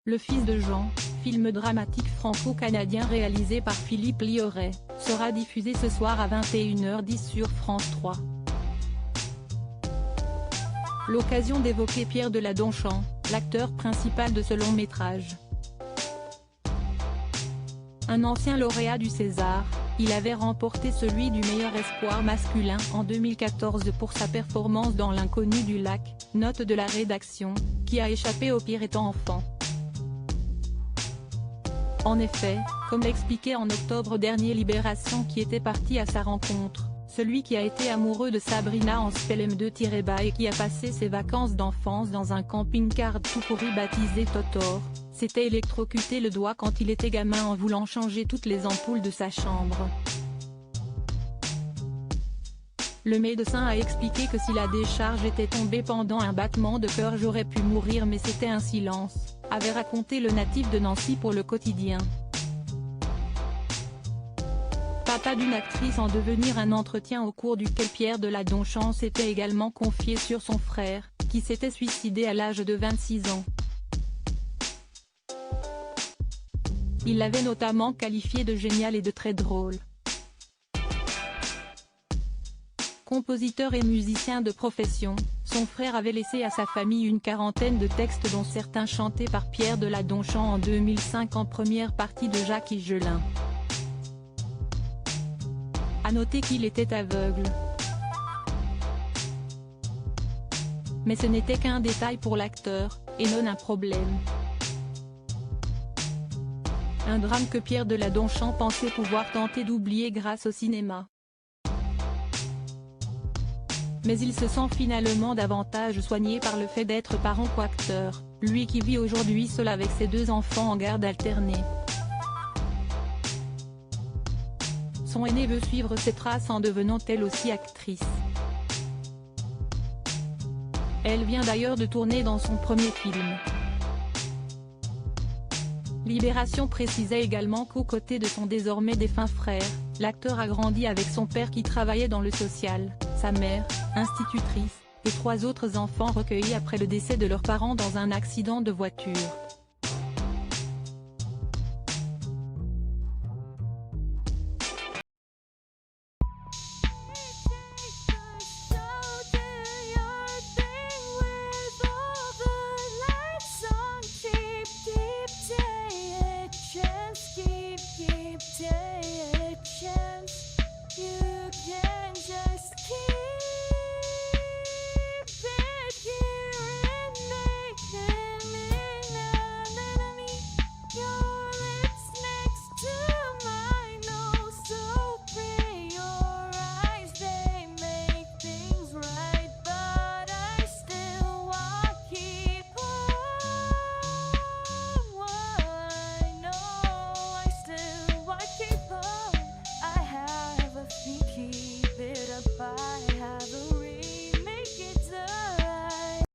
Le fils de Jean, film dramatique franco-canadien réalisé par Philippe Lioré, sera diffusé ce soir à 21h10 sur France 3. L'occasion d'évoquer Pierre Deladonchamp, l'acteur principal de ce long métrage. Un ancien lauréat du César, il avait remporté celui du meilleur espoir masculin en 2014 pour sa performance dans L'Inconnu du lac, note de la rédaction, qui a échappé au pire étant enfant. En effet, comme l'expliquait en octobre dernier Libération qui était parti à sa rencontre, celui qui a été amoureux de Sabrina en SPLM2-bas et qui a passé ses vacances d'enfance dans un camping-car tout pourri baptisé Totor, s'était électrocuté le doigt quand il était gamin en voulant changer toutes les ampoules de sa chambre. Le médecin a expliqué que si la décharge était tombée pendant un battement de cœur j'aurais pu mourir mais c'était un silence, avait raconté le natif de Nancy pour Le Quotidien. Papa d'une actrice en devenir, un entretien au cours duquel Pierre Deladonchamp s'était également confié sur son frère, qui s'était suicidé à l'âge de 26 ans. Il l'avait notamment qualifié de génial et de très drôle. Compositeur et musicien de profession, son frère avait laissé à sa famille une quarantaine de textes dont certains chantés par Pierre Deladonchamp en 2005 en première partie de Jacques Higelin. À noter qu'il était aveugle. Mais ce n'était qu'un détail pour l'acteur, et non un problème. Un drame que Pierre Deladonchamp pensait pouvoir tenter d'oublier grâce au cinéma. Mais il se sent finalement davantage soigné par le fait d'être parent qu'acteur, lui qui vit aujourd'hui seul avec ses 2 enfants en garde alternée. Son aînée veut suivre ses traces en devenant elle aussi actrice. Elle vient d'ailleurs de tourner dans son premier film. Libération précisait également qu'aux côtés de son désormais défunt frère, l'acteur a grandi avec son père qui travaillait dans le social, sa mère, institutrice, et 3 autres enfants recueillis après le décès de leurs parents dans un accident de voiture.